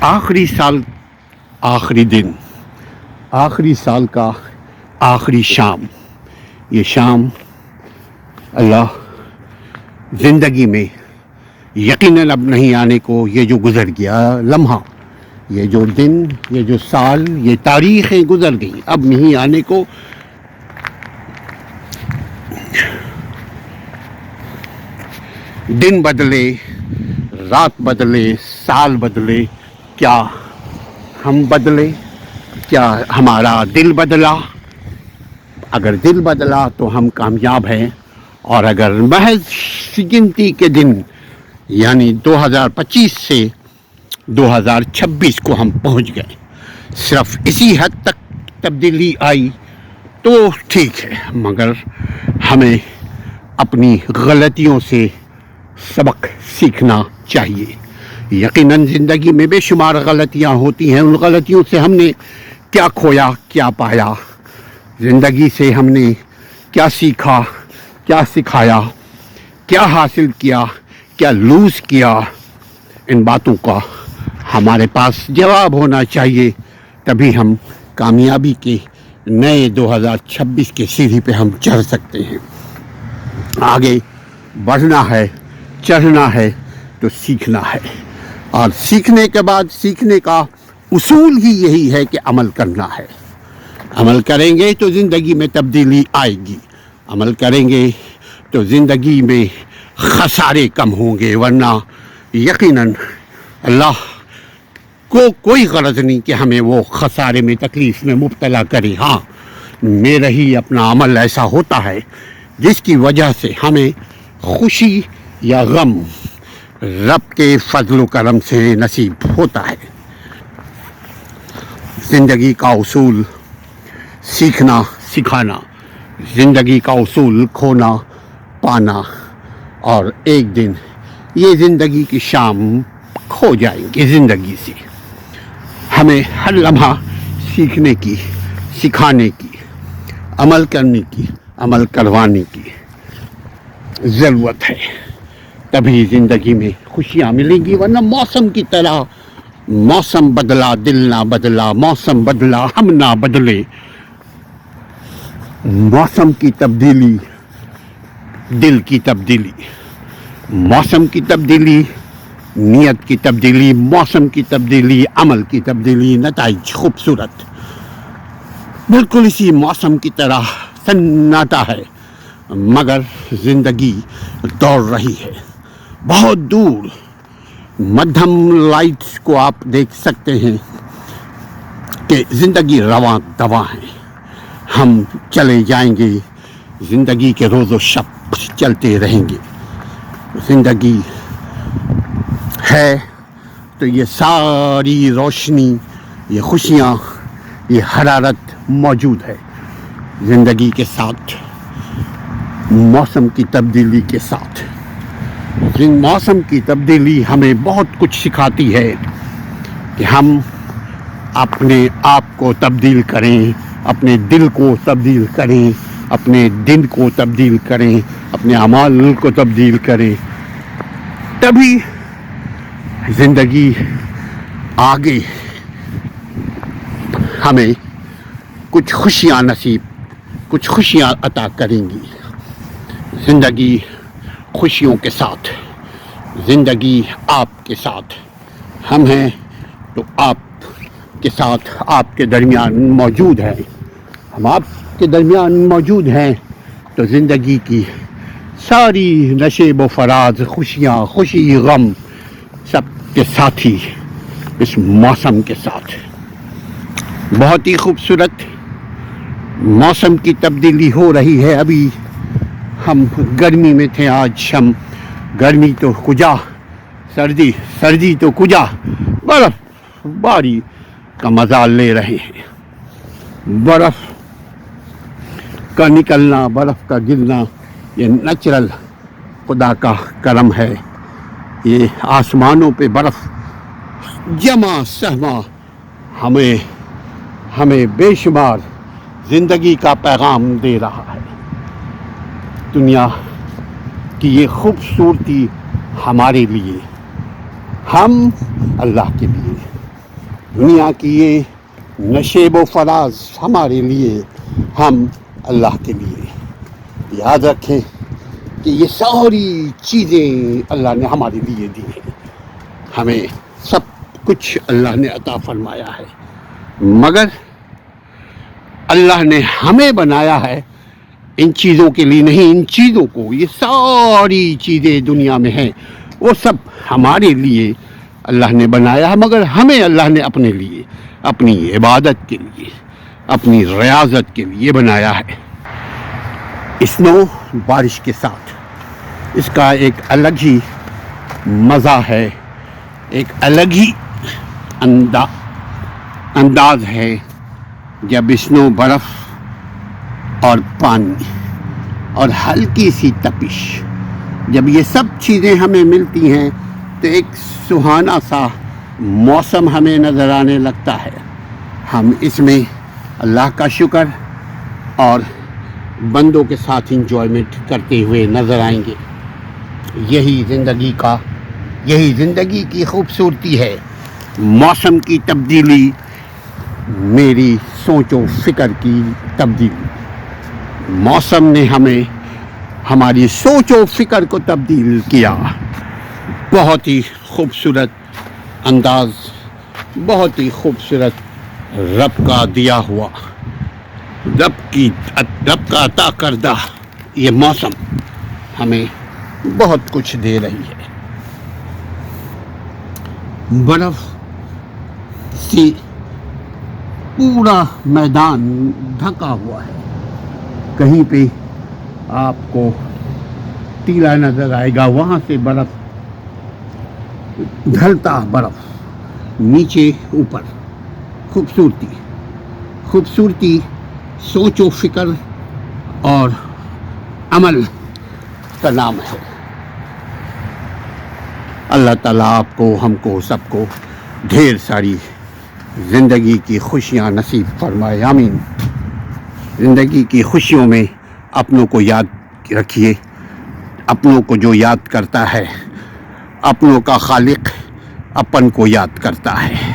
آخری سال، آخری دن، آخری سال کا آخری شام. یہ شام اللہ زندگی میں یقیناً اب نہیں آنے کو، یہ جو گزر گیا لمحہ، یہ جو دن، یہ جو سال، یہ تاریخیں گزر گئی، اب نہیں آنے کو. دن بدلے، رات بدلے، سال بدلے، کیا ہم بدلے؟ کیا ہمارا دل بدلا؟ اگر دل بدلا تو ہم کامیاب ہیں، اور اگر محض گنتی کے دن یعنی 2025 سے 2026 کو ہم پہنچ گئے، صرف اسی حد تک تبدیلی آئی تو ٹھیک ہے، مگر ہمیں اپنی غلطیوں سے سبق سیکھنا چاہیے. یقیناً زندگی میں بے شمار غلطیاں ہوتی ہیں، ان غلطیوں سے ہم نے کیا کھویا، کیا پایا، زندگی سے ہم نے کیا سیکھا، کیا سکھایا، کیا حاصل کیا، کیا لوز کیا، ان باتوں کا ہمارے پاس جواب ہونا چاہیے. تبھی ہم کامیابی کے نئے 2026 کے سیڑھی پہ ہم چڑھ سکتے ہیں. آگے بڑھنا ہے، چڑھنا ہے تو سیکھنا ہے، اور سیکھنے کے بعد سیکھنے کا اصول ہی یہی ہے کہ عمل کرنا ہے. عمل کریں گے تو زندگی میں تبدیلی آئے گی، عمل کریں گے تو زندگی میں خسارے کم ہوں گے، ورنہ یقیناً اللہ کو کوئی غرض نہیں کہ ہمیں وہ خسارے میں، تکلیف میں مبتلا کرے. ہاں، میرا ہی اپنا عمل ایسا ہوتا ہے جس کی وجہ سے ہمیں خوشی یا غم رب کے فضل و کرم سے نصیب ہوتا ہے. زندگی کا اصول سیکھنا، سکھانا، زندگی کا اصول کھونا، پانا، اور ایک دن یہ زندگی کی شام کھو جائیں گے. زندگی سے ہمیں ہر لمحہ سیکھنے کی، سکھانے کی، عمل کرنے کی، عمل کروانے کی ضرورت ہے. تبھی زندگی میں خوشیاں ملیں گی، ورنہ موسم کی طرح موسم بدلا دل نہ بدلا، موسم بدلا ہم نہ بدلے. موسم کی تبدیلی دل کی تبدیلی، موسم کی تبدیلی نیت کی تبدیلی، موسم کی تبدیلی عمل کی تبدیلی، نتائج خوبصورت. بالکل اسی موسم کی طرح سناٹا ہے، مگر زندگی دوڑ رہی ہے بہت دور. مدھم لائٹس کو آپ دیکھ سکتے ہیں کہ زندگی رواں دواں ہے. ہم چلے جائیں گے، زندگی کے روز و شب چلتے رہیں گے. زندگی ہے تو یہ ساری روشنی، یہ خوشیاں، یہ حرارت موجود ہے. زندگی کے ساتھ، موسم کی تبدیلی کے ساتھ، موسم کی تبدیلی ہمیں بہت کچھ سکھاتی ہے کہ ہم اپنے آپ کو تبدیل کریں، اپنے دل کو تبدیل کریں، اپنے دن کو تبدیل کریں، اپنے اعمال کو تبدیل کریں. تبھی زندگی آگے ہمیں کچھ خوشیاں نصیب، کچھ خوشیاں عطا کریں گی. زندگی خوشیوں کے ساتھ، زندگی آپ کے ساتھ. ہم ہیں تو آپ کے ساتھ، آپ کے درمیان موجود ہے. ہم آپ کے درمیان موجود ہیں تو زندگی کی ساری نشیب و فراز، خوشیاں، خوشی غم، سب کے ساتھی اس موسم کے ساتھ. بہت ہی خوبصورت موسم کی تبدیلی ہو رہی ہے. ابھی ہم گرمی میں تھے، آج ہم گرمی تو کجا، سردی تو کجا، برف باری کا مزہ لے رہے ہیں. برف کا نکلنا، برف کا گرنا، یہ نیچرل خدا کا کرم ہے. یہ آسمانوں پہ برف جمع سہما ہمیں بے شمار زندگی کا پیغام دے رہا ہے. دنیا کی یہ خوبصورتی ہمارے لیے، ہم اللہ کے لیے. دنیا کی یہ نشیب و فراز ہمارے لیے، ہم اللہ کے لیے. یاد رکھیں کہ یہ ساری چیزیں اللہ نے ہمارے لیے دی ہیں. ہمیں سب کچھ اللہ نے عطا فرمایا ہے، مگر اللہ نے ہمیں بنایا ہے ان چیزوں کے لیے نہیں. ان چیزوں کو، یہ ساری چیزیں دنیا میں ہیں، وہ سب ہمارے لیے اللہ نے بنایا ہے، مگر ہمیں اللہ نے اپنے لیے، اپنی عبادت کے لیے، اپنی ریاضت کے لیے بنایا ہے. اسنو، بارش کے ساتھ، اس کا ایک الگ ہی مزہ ہے، ایک الگ ہی انداز ہے. جب اسنو، برف اور پانی اور ہلکی سی تپش، جب یہ سب چیزیں ہمیں ملتی ہیں تو ایک سہانا سا موسم ہمیں نظر آنے لگتا ہے. ہم اس میں اللہ کا شکر اور بندوں کے ساتھ انجوائمنٹ کرتے ہوئے نظر آئیں گے. یہی زندگی کی خوبصورتی ہے. موسم کی تبدیلی، میری سوچ و فکر کی تبدیلی. موسم نے ہماری سوچ و فکر کو تبدیل کیا. بہت ہی خوبصورت انداز، بہت ہی خوبصورت رب کا دیا ہوا، رب کا عطا کردہ یہ موسم ہمیں بہت کچھ دے رہی ہے. برف سے پورا میدان ڈھکا ہوا ہے. کہیں پہ آپ کو ٹیلا نظر آئے گا، وہاں سے برف ڈھلتا، برف نیچے اوپر. خوبصورتی سوچ و فکر اور عمل کا نام ہے. اللہ تعالیٰ آپ کو، ہم کو، سب کو ڈھیر ساری زندگی کی خوشیاں نصیب فرمائے. آمین. زندگی کی خوشیوں میں اپنوں کو یاد رکھیے. اپنوں کو جو یاد کرتا ہے، اپنوں کا خالق اپن کو یاد کرتا ہے.